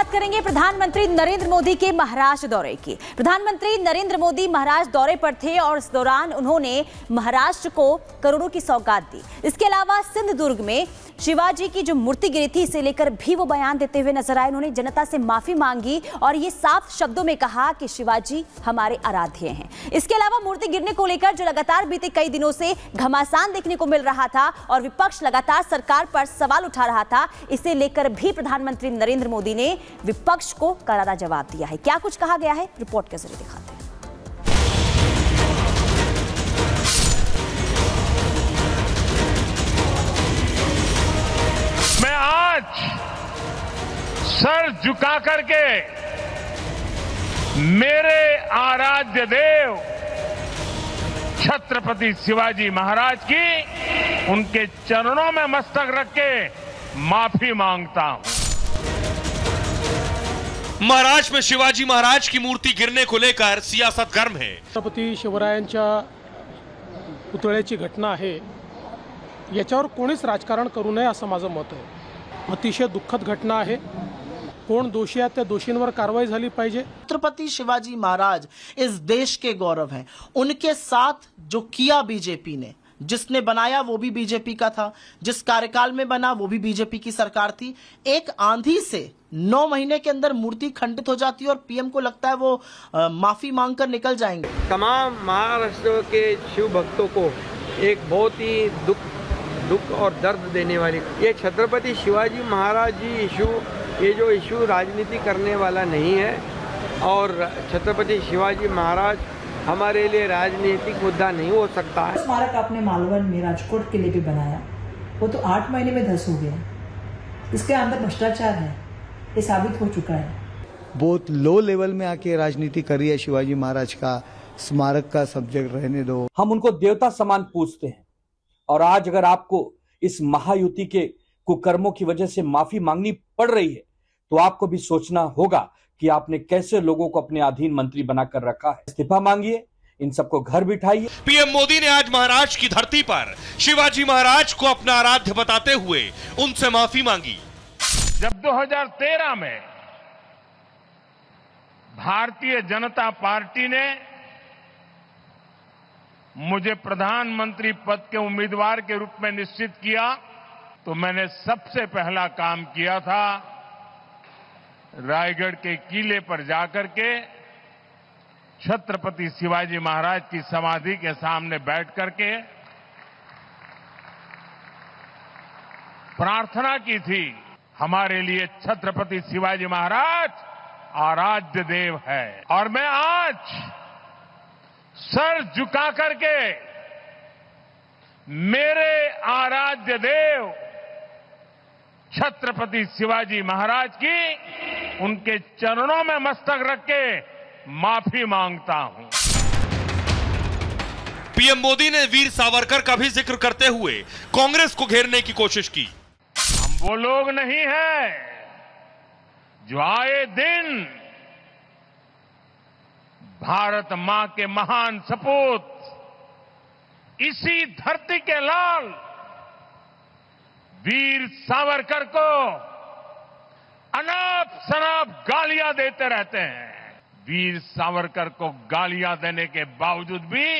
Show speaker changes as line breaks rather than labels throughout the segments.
बात करेंगे प्रधानमंत्री नरेंद्र मोदी के महाराष्ट्र दौरे की। प्रधानमंत्री नरेंद्र मोदी महाराष्ट्र दौरे पर थे और इस दौरान उन्होंने महाराष्ट्र को करोड़ों की सौगात दी। इसके अलावा सिंधुदुर्ग में शिवाजी की जो मूर्ति गिरी थी इसे लेकर भी वो बयान देते हुए नजर आए। उन्होंने जनता से माफी मांगी और ये साफ शब्दों में कहा कि शिवाजी हमारे आराध्य हैं। इसके अलावा मूर्ति गिरने को लेकर जो लगातार बीते कई दिनों से घमासान देखने को मिल रहा था और विपक्ष लगातार सरकार पर सवाल उठा रहा था, इसे लेकर भी प्रधानमंत्री नरेंद्र मोदी ने विपक्ष को करारा जवाब दिया है। क्या कुछ कहा गया है, रिपोर्ट के जरिए दिखाते हैं।
मैं आज सर झुका करके मेरे आराध्य देव छत्रपति शिवाजी महाराज की उनके चरणों में मस्तक रख के माफी मांगता हूं।
महाराष्ट्र में शिवाजी महाराज की मूर्ति गिरने को लेकर सियासत गर्म है।
छत्रपती शिवरायांच्या पुतळ्याची घटना आहे, याच्यावर कोणीच राजकारण करू नये असं माझं मत आहे। अतिशय दुःखद घटना आहे, कोण दोषी आहेत त्या दोषींवर कारवाई झाली पाहिजे।
छत्रपति शिवाजी महाराज इस देश के गौरव हैं। उनके साथ जो किया बीजेपी ने, जिसने बनाया वो भी बीजेपी का था, जिस कार्यकाल में बना वो भी बीजेपी की सरकार थी। एक आंधी से 9 महीने के अंदर मूर्ति खंडित हो जाती है और पीएम को लगता है वो माफी मांगकर निकल जाएंगे। तमाम
महाराष्ट्र के शिव भक्तों को एक बहुत ही दुख और दर्द देने वाली ये छत्रपति शिवाजी महाराज जी इशू, ये जो इशू राजनीति करने वाला नहीं है और छत्रपति शिवाजी महाराज हमारे लिए राजनीतिक मुद्दा नहीं हो सकता है।
स्मारक आपने मालवन में राजकोट के लिए भी बनाया, वो तो 8 महीने में ध्वस्त हो गया। इसके अंदर भ्रष्टाचार है, ये साबित हो चुका है।
बहुत लो लेवल में आके राजनीति करी है। शिवाजी महाराज का स्मारक का सब्जेक्ट रहने दो।
हम उनको देवता समान पूजते हैं और आज अगर आपको इस महायुति के कुकर्मों की वजह से माफी मांगनी पड़ रही है तो आपको भी सोचना होगा कि आपने कैसे लोगों को अपने अधीन मंत्री बनाकर रखा है। इस्तीफा मांगिए, इन सबको घर बिठाइए।
पीएम मोदी ने आज महाराष्ट्र की धरती पर शिवाजी महाराज को अपना आराध्य बताते हुए उनसे माफी मांगी।
जब 2013 में भारतीय जनता पार्टी ने मुझे प्रधानमंत्री पद के उम्मीदवार के रूप में निश्चित किया तो मैंने सबसे पहला काम किया था रायगढ़ के किले पर जाकर के छत्रपति शिवाजी महाराज की समाधि के सामने बैठ करके प्रार्थना की थी, हमारे लिए छत्रपति शिवाजी महाराज आराध्य देव है। और मैं आज सर झुका करके मेरे आराध्य देव छत्रपति शिवाजी महाराज की उनके चरणों में मस्तक रख के माफी मांगता हूं।
पीएम मोदी ने वीर सावरकर का भी जिक्र करते हुए कांग्रेस को घेरने की कोशिश की।
हम वो लोग नहीं हैं जो आए दिन भारत मां के महान सपूत इसी धरती के लाल वीर सावरकर को अनाप शनाप गालियां देते रहते हैं। वीर सावरकर को गालियां देने के बावजूद भी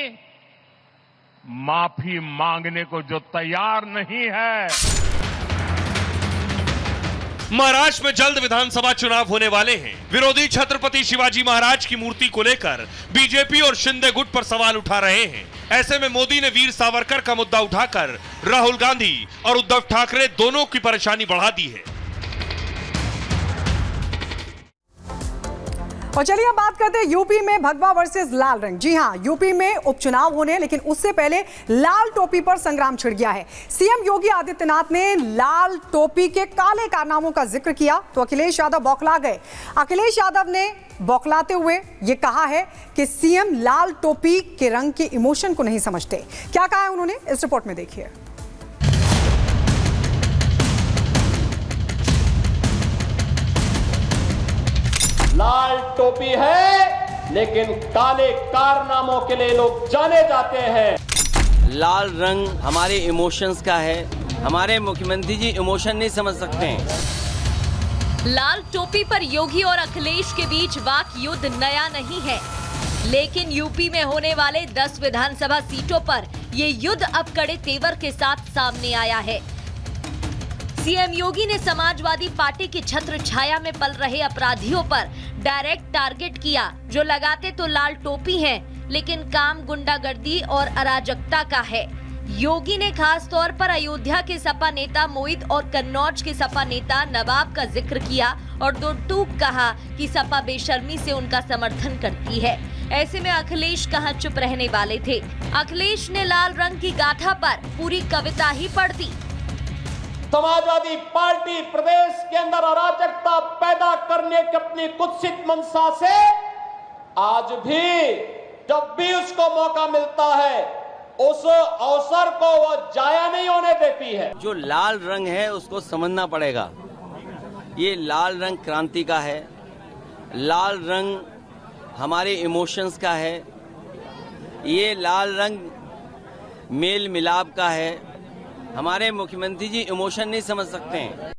माफी मांगने को जो तैयार नहीं है।
महाराष्ट्र में जल्द विधानसभा चुनाव होने वाले हैं। विरोधी छत्रपति शिवाजी महाराज की मूर्ति को लेकर बीजेपी और शिंदे गुट पर सवाल उठा रहे हैं। ऐसे में मोदी ने वीर सावरकर का मुद्दा उठाकर राहुल गांधी और उद्धव ठाकरे दोनों की परेशानी बढ़ा दी है।
और चलिए अब बात करते हैं यूपी में भगवा वर्सेस लाल रंग। जी हां, यूपी में उपचुनाव होने हैं, लेकिन उससे पहले लाल टोपी पर संग्राम छिड़ गया है। सीएम योगी आदित्यनाथ ने लाल टोपी के काले कारनामों का जिक्र किया तो अखिलेश यादव बौखला गए। अखिलेश यादव ने बौखलाते हुए यह कहा है कि सीएम लाल टोपी के रंग के इमोशन को नहीं समझते। क्या कहा है उन्होंने, इस रिपोर्ट में देखिए।
लाल टोपी है लेकिन काले कारनामों के लिए लोग जाने जाते हैं।
लाल रंग हमारे इमोशंस का है। हमारे मुख्यमंत्री जी इमोशन नहीं समझ सकते हैं। लाल टोपी पर योगी और अखिलेश के बीच वाक युद्ध नया नहीं है, लेकिन यूपी में होने वाले 10 विधानसभा सीटों पर ये युद्ध अब कड़े तेवर के साथ सामने आया है। सीएम योगी ने समाजवादी पार्टी की छत्र छाया में पल रहे अपराधियों पर डायरेक्ट टारगेट किया, जो लगाते तो लाल टोपी हैं, लेकिन काम गुंडागर्दी और अराजकता का है। योगी ने खास तौर पर अयोध्या के सपा नेता मोहित और कन्नौज के सपा नेता नवाब का जिक्र किया और दो टूक कहा कि सपा बेशर्मी से उनका समर्थन करती है। ऐसे में अखिलेश कहां चुप रहने वाले थे। अखिलेश ने लाल रंग की गाथा पर पूरी कविता ही पढ़ दी।
समाजवादी पार्टी प्रदेश के अंदर अराजकता पैदा करने की अपनी कुत्सित मंशा से आज भी जब भी उसको मौका मिलता है उस अवसर को वो जाया नहीं होने देती है।
जो लाल रंग है उसको समझना पड़ेगा। ये लाल रंग क्रांति का है, लाल रंग हमारे इमोशंस का है, ये लाल रंग मेल मिलाप का है। हमारे मुख्यमंत्री जी इमोशन नहीं समझ सकते हैं।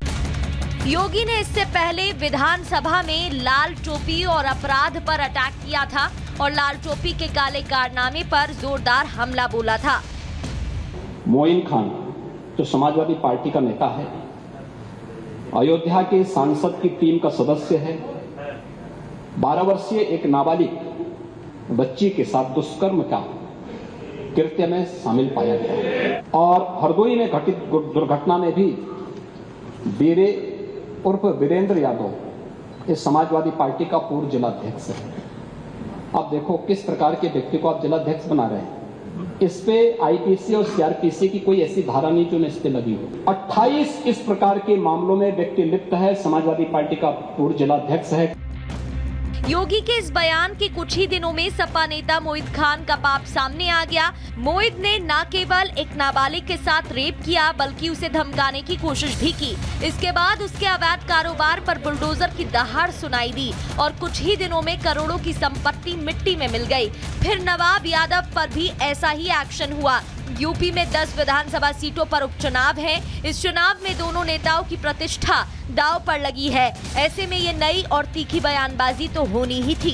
योगी ने इससे पहले विधानसभा में लाल टोपी और अपराध पर अटैक किया था और लाल टोपी के काले कारनामे पर जोरदार हमला बोला था।
मोइन खान जो समाजवादी पार्टी का नेता है, अयोध्या के सांसद की टीम का सदस्य है, 12 वर्षीय एक नाबालिग बच्ची के साथ दुष्कर्म का कृत्य में शामिल पाया गया और हरदोई में घटित दुर्घटना में भी बीरे उर्फ वीरेंद्र यादव इस समाजवादी पार्टी का पूर्व जिलाध्यक्ष है। अब देखो किस प्रकार के व्यक्ति को आप जिलाध्यक्ष बना रहे हैं। इस पे आईपीसी और सीआरपीसी की कोई ऐसी धारा नहीं जो इस पे लगी हो। 28 इस प्रकार के मामलों में व्यक्ति लिप्त है, समाजवादी पार्टी का पूर्व जिलाध्यक्ष है।
योगी के इस बयान के कुछ ही दिनों में सपा नेता मोहित खान का पाप सामने आ गया। मोहित ने न केवल एक नाबालिग के साथ रेप किया बल्कि उसे धमकाने की कोशिश भी की। इसके बाद उसके अवैध कारोबार पर बुलडोजर की दहाड़ सुनाई दी और कुछ ही दिनों में करोड़ों की संपत्ति मिट्टी में मिल गई। फिर नवाब यादव पर भी ऐसा ही एक्शन हुआ। यूपी में 10 विधानसभा सीटों पर उपचुनाव है। इस चुनाव में दोनों नेताओं की प्रतिष्ठा दांव पर लगी है। ऐसे में ये नई और तीखी बयानबाजी तो होनी ही थी।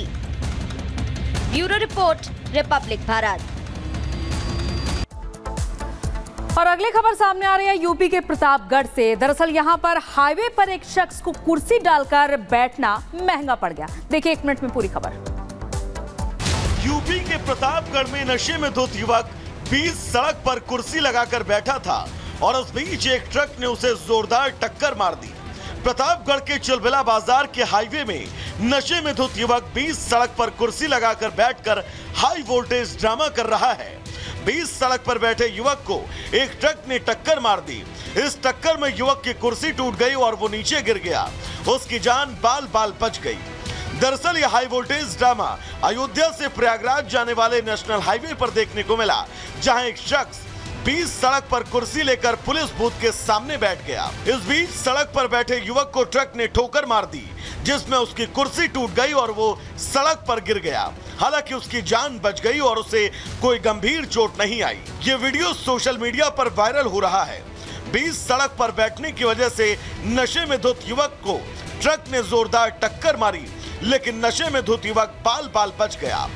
Bureau report, Republic Bharat.
और अगली खबर सामने आ रही है यूपी के प्रतापगढ़ से। दरअसल यहां पर हाईवे पर एक शख्स को कुर्सी डालकर बैठना महंगा पड़ गया। देखिए 1 मिनट में पूरी खबर।
यूपी के प्रतापगढ़ में नशे में धुत युवक बीच सड़क पर कुर्सी लगाकर बैठा था और उस बीच एक ट्रक ने उसे जोरदार टक्कर मार दी। प्रतापगढ़ के चुलबिला बाजार के हाईवे में नशे में धुत युवक बीच सड़क पर कुर्सी लगाकर बैठकर हाई वोल्टेज ड्रामा कर रहा है। बीच सड़क पर बैठे युवक को एक ट्रक ने टक्कर मार दी। इस टक्कर में युवक की कुर्सी टूट गई और वो नीचे गिर गया। उसकी जान बाल बाल बच गई। दरअसल यह हाई वोल्टेज ड्रामा अयोध्या से प्रयागराज जाने वाले नेशनल हाईवे पर देखने को मिला, जहां एक शख्स बीच सड़क पर कुर्सी लेकर पुलिस बूथ के सामने बैठ गया। इस बीच सड़क पर बैठे युवक को ट्रक ने ठोकर मार दी, जिसमें उसकी कुर्सी टूट गई और वो सड़क पर गिर गया। हालांकि उसकी जान बच गई और उसे कोई गंभीर चोट नहीं आई। ये वीडियो सोशल मीडिया पर वायरल हो रहा है। बीच सड़क पर बैठने की वजह से नशे में धुत युवक को ट्रक ने जोरदार टक्कर मारी, लेकिन नशे में धुत युवक बाल बाल बच गया।